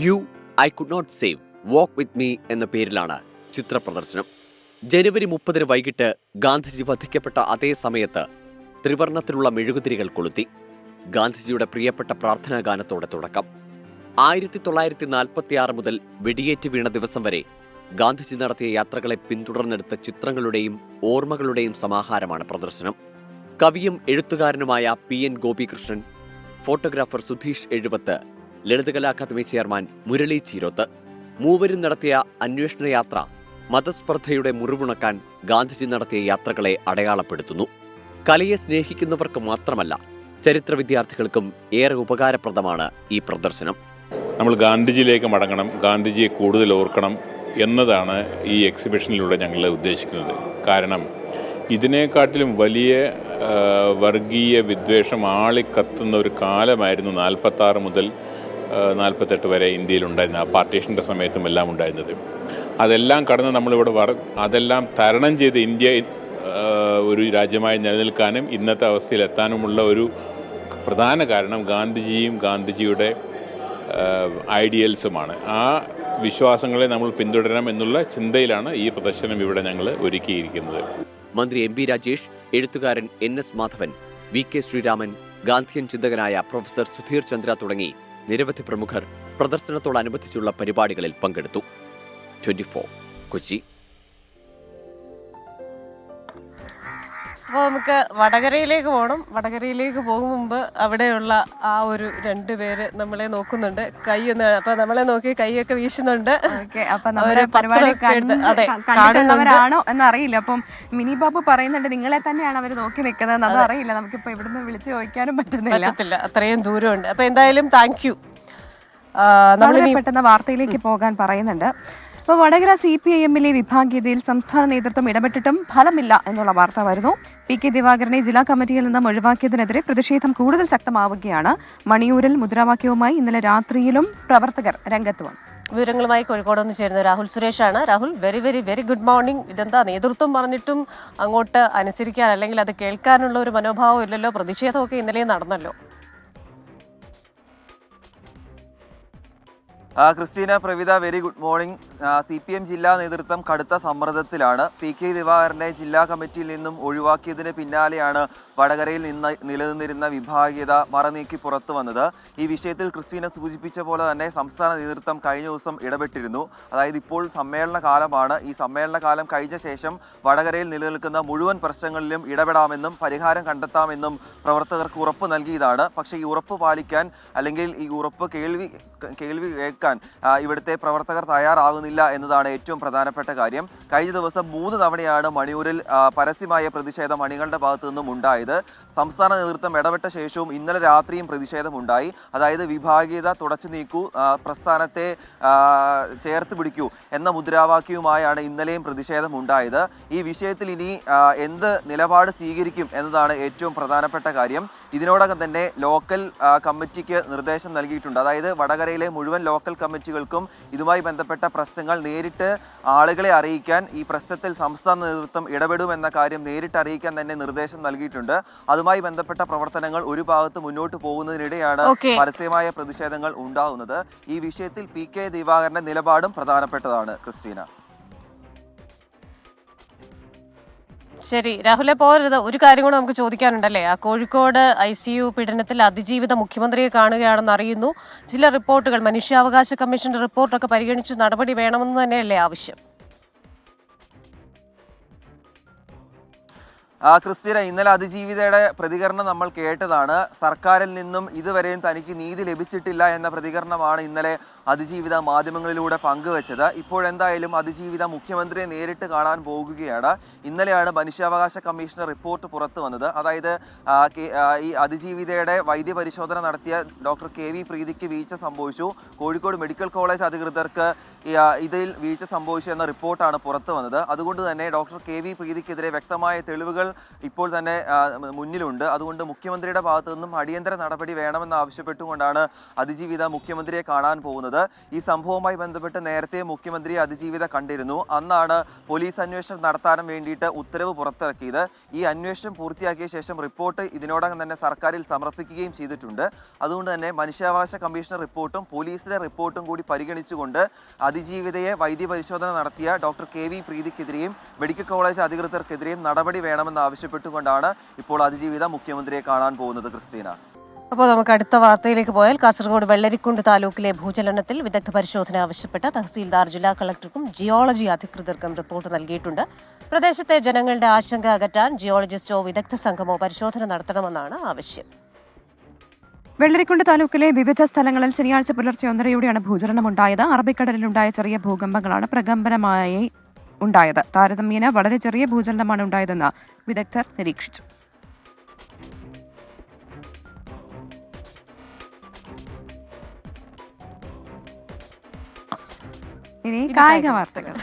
You I could not save walk with me എന്ന പേരിലാണ് ചിത്ര പ്രദർശനം. ജനുവരി 30 വൈകിട്ട് ഗാന്ധിജി വധിക്കപ്പെട്ട അതേ സമയത്ത് ത്രിവർണത്തിലുള്ള മെഴുകുതിരികൾ കൊളുത്തി. ഗാന്ധിജിയുടെ പ്രിയപ്പെട്ട പ്രാർത്ഥനാ ഗാനത്തോടെ തുടക്കം. 1946 മുതൽ വെടിയേറ്റ് വീണ ദിവസം വരെ ഗാന്ധിജി നടത്തിയ യാത്രകളെ പിന്തുടർന്നെടുത്ത ചിത്രങ്ങളുടെയും ഓർമ്മകളുടെയും സമാഹാരമാണ് പ്രദർശനം. കവിയും എഴുത്തുകാരനുമായ PN Gopikrishnan, photographer Sudheesh Ezhuvath, Lalithakala Akademi chairman Murali Cheeroth മൂവരും നടത്തിയ അന്വേഷണ യാത്ര മതസ്പർദ്ധയുടെ മുറിവുണക്കാൻ ഗാന്ധിജി നടത്തിയ യാത്രകളെ അടയാളപ്പെടുത്തുന്നു. കലയെ സ്നേഹിക്കുന്നവർക്ക് മാത്രമല്ല, ചരിത്ര വിദ്യാർത്ഥികൾക്കും ഏറെ ഉപകാരപ്രദമാണ് ഈ പ്രദർശനം. നമ്മൾ ഗാന്ധിജിയിലേക്ക് മടങ്ങണം, ഗാന്ധിജിയെ കൂടുതൽ ഓർക്കണം എന്നതാണ് ഈ എക്സിബിഷനിലൂടെ ഞങ്ങൾ ഉദ്ദേശിക്കുന്നത്. കാരണം ഇതിനെക്കാട്ടിലും വലിയ വർഗീയ വിദ്വേഷം ആളിക്കത്തുന്ന ഒരു കാലമായിരുന്നു 46 മുതൽ 48 വരെ ഇന്ത്യയിലുണ്ടായിരുന്ന, ആ പാർട്ടീഷൻ്റെ സമയത്തും എല്ലാം ഉണ്ടായിരുന്നത്. അതെല്ലാം കടന്ന് നമ്മളിവിടെ അതെല്ലാം തരണം ചെയ്ത് ഇന്ത്യ ഒരു രാജ്യമായി നിലനിൽക്കാനും ഇന്നത്തെ അവസ്ഥയിലെത്താനുമുള്ള ഒരു പ്രധാന കാരണം ഗാന്ധിജിയും ഗാന്ധിജിയുടെ ഐഡിയൽസുമാണ്. ആ വിശ്വാസങ്ങളെ നമ്മൾ പിന്തുടരണം എന്നുള്ള ചിന്തയിലാണ് ഈ പ്രദർശനം ഇവിടെ ഞങ്ങൾ ഒരുക്കിയിരിക്കുന്നത്. മന്ത്രി MP രാജേഷ്, എഴുത്തുകാരൻ NS മാധവൻ, VK ശ്രീരാമൻ, ഗാന്ധിയൻ ചിന്തകനായ പ്രൊഫസർ സുധീർ ചന്ദ്ര തുടങ്ങി നിരവധി പ്രമുഖർ പ്രദർശനത്തോടനുബന്ധിച്ചുള്ള പരിപാടികളിൽ പങ്കെടുത്തു. 24 കൊച്ചി. അപ്പോൾ നമുക്ക് വടകരയിലേക്ക് പോകണം. വടകരയിലേക്ക് പോകും മുമ്പ് അവിടെയുള്ള ആ ഒരു രണ്ടുപേര് നമ്മളെ നോക്കുന്നുണ്ട്. അപ്പൊ നമ്മളെ നോക്കി കൈയൊക്കെ വീശുന്നുണ്ട്. കാണുന്നവരാണോ എന്നറിയില്ല. അപ്പം മിനി ബാബു പറയുന്നുണ്ട് നിങ്ങളെ തന്നെയാണ് അവർ നോക്കി നിൽക്കുന്നത്. അതറിയില്ല, നമുക്കിപ്പോ ഇവിടുന്ന് വിളിച്ചു ചോദിക്കാനും പറ്റത്തില്ല, അത്രയും ദൂരമുണ്ട്. അപ്പൊ എന്തായാലും താങ്ക് യു. നമ്മൾ പെട്ടെന്ന് വാർത്തയിലേക്ക് പോകാൻ പറയുന്നുണ്ട്. അപ്പോൾ വടകര CPIM-ലെ വിഭാഗീയതയിൽ സംസ്ഥാന നേതൃത്വം ഇടപെട്ടിട്ടും ഫലമില്ല എന്നുള്ള വാർത്ത വരുന്നു. PK ദിവാകരനെ ജില്ലാ കമ്മിറ്റിയിൽ നിന്നും ഒഴിവാക്കിയതിനെതിരെ പ്രതിഷേധം കൂടുതൽ ശക്തമാവുകയാണ്. മണിയൂരിൽ മുദ്രാവാക്യവുമായി ഇന്നലെ രാത്രിയിലും പ്രവർത്തകർ രംഗത്ത് വന്നു. വിവരങ്ങളുമായി കോഴിക്കോട് നിന്ന് ചേരുന്ന രാഹുൽ സുരേഷാണ്. Rahul, very very very good morning. ഇതെന്താ നേതൃത്വം പറഞ്ഞിട്ടും അങ്ങോട്ട് അനുസരിക്കാൻ അല്ലെങ്കിൽ അത് കേൾക്കാനുള്ള ഒരു മനോഭാവം ഇല്ലല്ലോ? പ്രതിഷേധമൊക്കെ ഇന്നലെ നടന്നല്ലോ. Christina, Pravitha, very good morning. CPM ജില്ലാ നേതൃത്വം കടുത്ത സമ്മർദ്ദത്തിലാണ്. PK ദിവാകരനെ ജില്ലാ കമ്മിറ്റിയിൽ നിന്നും ഒഴിവാക്കിയതിന് പിന്നാലെയാണ് വടകരയിൽ നിലനിന്നിരുന്ന വിഭാഗീയത മറനീക്കി പുറത്തു വന്നത്. ഈ വിഷയത്തിൽ ക്രിസ്റ്റീന സൂചിപ്പിച്ച പോലെ തന്നെ സംസ്ഥാന നേതൃത്വം കഴിഞ്ഞ ദിവസം ഇടപെട്ടിരുന്നു. അതായത് ഇപ്പോൾ സമ്മേളന കാലമാണ്. ഈ സമ്മേളന കാലം കഴിഞ്ഞ ശേഷം വടകരയിൽ നിലനിൽക്കുന്ന മുഴുവൻ പ്രശ്നങ്ങളിലും ഇടപെടാമെന്നും പരിഹാരം കണ്ടെത്താമെന്നും പ്രവർത്തകർക്ക് ഉറപ്പ് നൽകിയതാണ്. പക്ഷേ ഈ ഉറപ്പ് പാലിക്കാൻ അല്ലെങ്കിൽ ഈ ഉറപ്പ് കേൾവി കേൾക്കാൻ ഇവിടുത്തെ പ്രവർത്തകർ തയ്യാറാകുന്നില്ല എന്നതാണ് ഏറ്റവും പ്രധാനപ്പെട്ട കാര്യം. കഴിഞ്ഞ ദിവസം 3 തവണയാണ് മണിയൂരിൽ പരസ്യമായ പ്രതിഷേധം അണികളുടെ ഭാഗത്തു നിന്നും ഉണ്ടായത്. സംസ്ഥാന നേതൃത്വം ഇടപെട്ട ശേഷവും ഇന്നലെ രാത്രിയും പ്രതിഷേധമുണ്ടായി. അതായത് വിഭാഗീയത തുടച്ചു നീക്കൂ, പ്രസ്ഥാനത്തെ ചേർത്ത് പിടിക്കൂ എന്ന മുദ്രാവാക്യവുമായാണ് ഇന്നലെയും പ്രതിഷേധം ഉണ്ടായത്. ഈ വിഷയത്തിൽ ഇനി എന്ത് നിലപാട് സ്വീകരിക്കും എന്നതാണ് ഏറ്റവും പ്രധാനപ്പെട്ട കാര്യം. ഇതിനോടകം തന്നെ ലോക്കൽ കമ്മിറ്റിക്ക് നിർദ്ദേശം നൽകിയിട്ടുണ്ട്. അതായത് വടകരയിലെ മുഴുവൻ ലോക്കൽ കമ്മിറ്റികൾക്കും ഇതുമായി ബന്ധപ്പെട്ട പ്രശ്നങ്ങൾ നേരിട്ട് ആളുകളെ അറിയിക്കാൻ, ഈ പ്രശ്നത്തിൽ സംസ്ഥാന നേതൃത്വം ഇടപെടുമെന്ന കാര്യം നേരിട്ട് അറിയിക്കാൻ തന്നെ നിർദ്ദേശം നൽകിയിട്ടുണ്ട്. അതുമായി ബന്ധപ്പെട്ട പ്രവർത്തനങ്ങൾ ഒരു ഭാഗത്ത് മുന്നോട്ട് പോകുന്നതിനിടെയാണ് പരസ്യമായ പ്രതിഷേധങ്ങൾ ഉണ്ടാകുന്നത്. ഈ വിഷയത്തിൽ PK ദിവാകരന്റെ നിലപാടും പ്രധാനപ്പെട്ടതാണ്. ക്രിസ്റ്റീന. ശരി രാഹുലെ, പോരുത്. ഒരു കാര്യം കൂടെ നമുക്ക് ചോദിക്കാനുണ്ടല്ലേ. ആ കോഴിക്കോട് ICU പീഡനത്തിൽ അതിജീവിത മുഖ്യമന്ത്രിയെ കാണുകയാണെന്ന് അറിയുന്നു. ചില റിപ്പോർട്ടുകൾ, മനുഷ്യാവകാശ കമ്മീഷന്റെ റിപ്പോർട്ടൊക്കെ പരിഗണിച്ച് നടപടി വേണമെന്ന് തന്നെയല്ലേ ആവശ്യം? ക്രിസ്റ്റീന, ഇന്നലെ അതിജീവിതയുടെ പ്രതികരണം നമ്മൾ കേട്ടതാണ്. സർക്കാരിൽ നിന്നും ഇതുവരെയും തനിക്ക് നീതി ലഭിച്ചിട്ടില്ല എന്ന പ്രതികരണമാണ് ഇന്നലെ അതിജീവിത മാധ്യമങ്ങളിലൂടെ പങ്കുവച്ചത്. ഇപ്പോഴെന്തായാലും അതിജീവിത മുഖ്യമന്ത്രിയെ നേരിട്ട് കാണാൻ പോകുകയാണ്. ഇന്നലെയാണ് മനുഷ്യാവകാശ കമ്മീഷന്റെ റിപ്പോർട്ട് പുറത്തു വന്നത്. അതായത് ഈ അതിജീവിതയുടെ വൈദ്യപരിശോധന നടത്തിയ ഡോക്ടർ KV പ്രീതിക്ക് വീഴ്ച സംഭവിച്ചു, കോഴിക്കോട് മെഡിക്കൽ കോളേജ് അധികൃതർക്ക് ഇതിൽ വീഴ്ച സംഭവിച്ചു എന്ന റിപ്പോർട്ടാണ് പുറത്തു വന്നത്. അതുകൊണ്ട് തന്നെ ഡോക്ടർ KV പ്രീതിക്കെതിരെ വ്യക്തമായ തെളിവുകൾ ഇപ്പോൾ തന്നെ മുന്നിലുണ്ട്. അതുകൊണ്ട് മുഖ്യമന്ത്രിയുടെ ഭാഗത്തു നിന്നും അടിയന്തര നടപടി വേണമെന്ന് ആവശ്യപ്പെട്ടുകൊണ്ടാണ് അതിജീവിത മുഖ്യമന്ത്രിയെ കാണാൻ പോകുന്നത്. ഈ സംഭവവുമായി ബന്ധപ്പെട്ട് നേരത്തെ മുഖ്യമന്ത്രി അതിജീവിത കണ്ടിരുന്നു. അന്നാണ് പോലീസ് അന്വേഷണം നടത്താനും വേണ്ടിയിട്ട് ഉത്തരവ് പുറത്തിറക്കിയത്. ഈ അന്വേഷണം പൂർത്തിയാക്കിയ ശേഷം റിപ്പോർട്ട് ഇതിനോടകം തന്നെ സർക്കാരിൽ സമർപ്പിക്കുകയും ചെയ്തിട്ടുണ്ട്. അതുകൊണ്ട് തന്നെ മനുഷ്യാവകാശ കമ്മീഷൻ റിപ്പോർട്ടും പോലീസിന്റെ റിപ്പോർട്ടും കൂടി പരിഗണിച്ചുകൊണ്ട് അതിജീവിതയെ വൈദ്യപരിശോധന നടത്തിയ ഡോക്ടർ KV പ്രീതിക്കെതിരെയും മെഡിക്കൽ കോളേജ് അധികൃതർക്കെതിരെയും നടപടി വേണമെന്ന് ആവശ്യപ്പെട്ടുകൊണ്ടാണ് ഇപ്പോൾ അതിജീവിത മുഖ്യമന്ത്രിയെ കാണാൻ പോകുന്നത്. ക്രിസ്റ്റീന. അപ്പോൾ നമുക്ക് അടുത്ത വാർത്തയിലേക്ക് പോയാൽ, കാസർഗോഡ് വെള്ളരിക്കുണ്ട് താലൂക്കിലെ ഭൂചലനത്തിൽ വിദഗ്ധ പരിശോധന ആവശ്യപ്പെട്ട തഹസീൽദാർ ജില്ലാ കളക്ടർക്കും ജിയോളജി അധികൃതർക്കും റിപ്പോർട്ട് നൽകിയിട്ടുണ്ട്. പ്രദേശത്തെ ജനങ്ങളുടെ ആശങ്ക അകറ്റാൻ ജിയോളജിസ്റ്റോ വിദഗ്ധ സംഘമോ പരിശോധന നടത്തണമെന്നാണ് ആവശ്യം. വെള്ളരിക്കുണ്ട് താലൂക്കിലെ വിവിധ സ്ഥലങ്ങളിൽ ശനിയാഴ്ച പുലർച്ചെ 1:30യോടെയാണ് ഭൂചലനമുണ്ടായത്. അറബിക്കടലിലുണ്ടായ ചെറിയ ഭൂകമ്പങ്ങളാണ് പ്രകമ്പനമായി ഉണ്ടായത്. താരതമ്യേന വളരെ ചെറിയ ഭൂചലനമാണ് ഉണ്ടായതെന്ന് വിദഗ്ധർ നിരീക്ഷിച്ചു. ഇനി കായിക വാർത്തകൾ.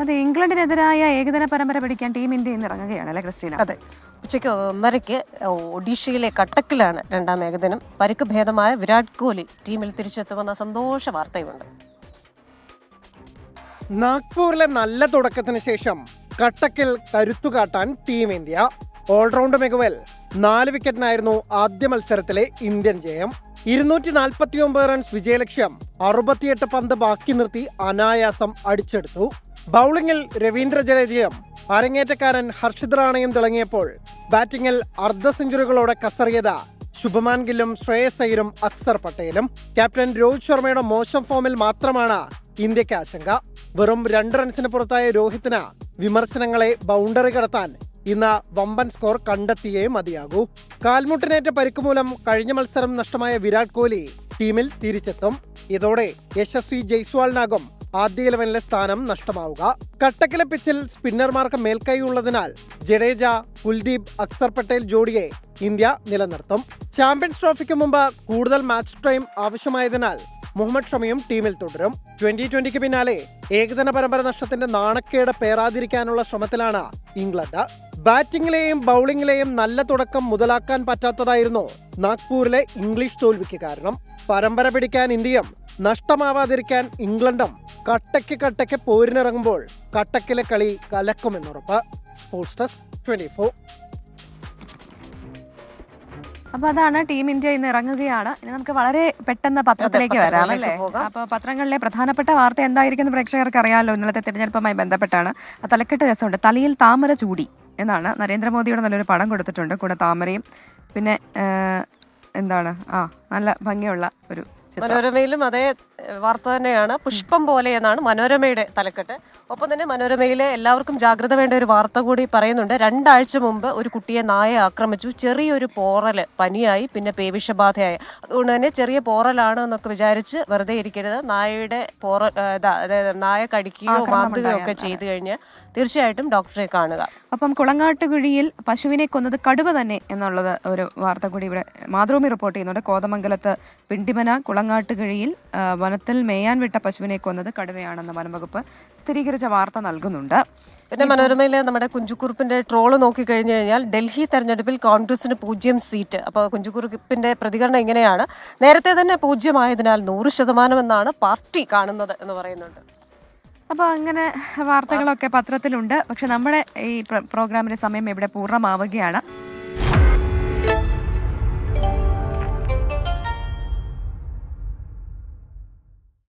അതെ, ഇംഗ്ലണ്ടിനെതിരായ ഏകദിന പരമ്പര പിടിക്കാൻ ടീം ഇന്ത്യ ഇന്ന് ഇറങ്ങുകയാണ് അല്ലെ ക്രിസ്റ്റീന? അതെ, ഉച്ചയ്ക്ക് 1:30 ഒഡീഷയിലെ കട്ടക്കിലാണ് രണ്ടാം ഏകദിനം. പരിക്ക് ഭേദമായ വിരാട് കോഹ്ലി ടീമിൽ തിരിച്ചെത്തുമെന്ന സന്തോഷ വാർത്തയുണ്ട്. നാഗ്പൂരിലെ നല്ല തുടക്കത്തിന് ശേഷം കട്ടക്കിൽ കരുത്തുകാട്ടാൻ ടീം ഇന്ത്യ. ഓൾറൗണ്ട് മികവിൽ 4 വിക്കറ്റിനായിരുന്നു ആദ്യ മത്സരത്തിലെ ഇന്ത്യൻ ജയം. 249 റൺസ് വിജയലക്ഷ്യം 68 പന്ത് ബാക്കി നിർത്തി അനായാസം അടിച്ചെടുത്തു. ബൌളിംഗിൽ രവീന്ദ്ര ജഡേജയും അരങ്ങേറ്റക്കാരൻ ഹർഷിത് റാണയും തിളങ്ങിയപ്പോൾ ബാറ്റിംഗിൽ അർദ്ധ സെഞ്ചുറികളോടെ കസറിയത് ശുഭമാൻ ഗില്ലും ശ്രേയസ് അയ്യരും അക്സർ പട്ടേലും. ക്യാപ്റ്റൻ രോഹിത് ശർമ്മയുടെ മോശം ഫോമിൽ മാത്രമാണ് ഇന്ത്യക്ക് ആശങ്ക. വെറും 2 റൺസിന് പുറത്തായ രോഹിത്തിന് വിമർശനങ്ങളെ ബൗണ്ടറി കടത്താൻ ഇന്ന് വമ്പൻ സ്കോർ കണ്ടെത്തിയേ മതിയാകൂ. കാൽമുട്ടിനേറ്റ പരിക്ക് മൂലം കഴിഞ്ഞ മത്സരം നഷ്ടമായ വിരാട് കോഹ്ലി ടീമിൽ തിരിച്ചെത്തും. ഇതോടെ യശസ്വി ജയ്സ്വാളിനാകും ആദ്യ 11-ലെ സ്ഥാനം നഷ്ടമാവുക. കട്ടക്കിലെ പിച്ചിൽ സ്പിന്നർമാർക്ക് മേൽക്കൈയുള്ളതിനാൽ ജഡേജ, കുൽദീപ്, അക്സർ പട്ടേൽ ജോഡിയെ ഇന്ത്യ നിലനിർത്തും. ചാമ്പ്യൻസ് ട്രോഫിക്ക് മുമ്പ് കൂടുതൽ മാച്ച് ടൈം ആവശ്യമായതിനാൽ മുഹമ്മദ് ഷമിയും ടീമിൽ തുടരും. 2020-ക്ക് പിന്നാലെ ഏകദിന പരമ്പര നഷ്ടത്തിന്റെ നാണക്കേട് പേറാതിരിക്കാനുള്ള ശ്രമത്തിലാണ് ഇംഗ്ലണ്ട്. ബാറ്റിംഗിലെയും ബൌളിംഗിലെയും നല്ല തുടക്കം മുതലാക്കാൻ പറ്റാത്തതായിരുന്നു നാഗ്പൂരിലെ ഇംഗ്ലീഷ് തോൽവിക്ക് കാരണം. പരമ്പര പിടിക്കാൻ ഇന്ത്യയും നഷ്ടമാവാതിരിക്കാൻ ഇംഗ്ലണ്ടും കട്ടയ്ക്ക് പോരിനിറങ്ങുമ്പോൾ കട്ടക്കിലെ കളി കലക്കുമെന്നുറപ്പ്. Sports desk 24. അപ്പൊ അതാണ്, ടീം ഇന്ത്യ ഇന്ന് ഇറങ്ങുകയാണ്. ഇനി നമുക്ക് വളരെ പെട്ടെന്ന് പത്രത്തിലേക്ക് വരാം അല്ലേ? അപ്പൊ പത്രങ്ങളിലെ പ്രധാനപ്പെട്ട വാർത്ത എന്തായിരിക്കും പ്രേക്ഷകർക്ക് അറിയാമല്ലോ. ഇന്നലത്തെ തിരഞ്ഞെടുപ്പുമായി ബന്ധപ്പെട്ടാണ്. ആ തലക്കെട്ട് രസമുണ്ട്. തലയിൽ താമര ചൂടി എന്നാണ്. നരേന്ദ്രമോദിയുടെ നല്ലൊരു പടം കൊടുത്തിട്ടുണ്ട്, കൂടെ താമരയും. പിന്നെ എന്താണ്, നല്ല ഭംഗിയുള്ള ഒരു മനോരമയിലും അതേ വാർത്ത തന്നെയാണ്. പുഷ്പം പോലെ എന്നാണ് മനോരമയുടെ തലക്കെട്ട്. ഒപ്പം തന്നെ മനോരമയിലെ എല്ലാവർക്കും ജാഗ്രത വേണ്ട ഒരു വാർത്ത കൂടി പറയുന്നുണ്ട്. 2 ആഴ്ച മുമ്പ് ഒരു കുട്ടിയെ നായ ആക്രമിച്ചു. ചെറിയൊരു പോറല്, പനിയായി, പിന്നെ പേവിഷബാധയായി. അതുകൊണ്ട് തന്നെ ചെറിയ പോറലാണ് എന്നൊക്കെ വിചാരിച്ച് വെറുതെ ഇരിക്കരുത്. നായയുടെ അതായത് നായ കടിക്കുകയോ മാന്തുകയോ ഒക്കെ ചെയ്തു കഴിഞ്ഞാൽ തീർച്ചയായിട്ടും ഡോക്ടറെ കാണുക. അപ്പം കുളങ്ങാട്ടുകുഴിയിൽ പശുവിനെ കൊന്നത് കടുവ തന്നെ എന്നുള്ളത് ഒരു വാർത്ത കൂടി ഇവിടെ മാതൃഭൂമി റിപ്പോർട്ട് ചെയ്യുന്നുണ്ട്. കോതമംഗലത്ത് പിണ്ടിമന മുളങ്ങാട്ടുകഴിയിൽ വനത്തിൽ മേയാൻ വിട്ട പശുവിനെ കൊന്നത് കടുവയാണെന്ന് വനംവകുപ്പ് സ്ഥിരീകരിച്ച വാർത്ത നൽകുന്നുണ്ട്. പിന്നെ മനോരമയിലെ നമ്മുടെ കുഞ്ചുകുറുപ്പിന്റെ ട്രോള് നോക്കിക്കഴിഞ്ഞു കഴിഞ്ഞാൽ ഡൽഹി തെരഞ്ഞെടുപ്പിൽ കോൺഗ്രസിന് 0 സീറ്റ്. അപ്പോൾ കുഞ്ചുകുറുപ്പിന്റെ പ്രതികരണം ഇങ്ങനെയാണ്: നേരത്തെ തന്നെ 0 ആയതിനാൽ 100% എന്നാണ് പാർട്ടി കാണുന്നത് എന്ന് പറയുന്നുണ്ട്. അപ്പോൾ അങ്ങനെ വാർത്തകളൊക്കെ പത്രത്തിലുണ്ട്. പക്ഷെ നമ്മുടെ ഈ പ്രോഗ്രാമിന്റെ സമയം ഇവിടെ പൂർണ്ണമാവുകയാണ്.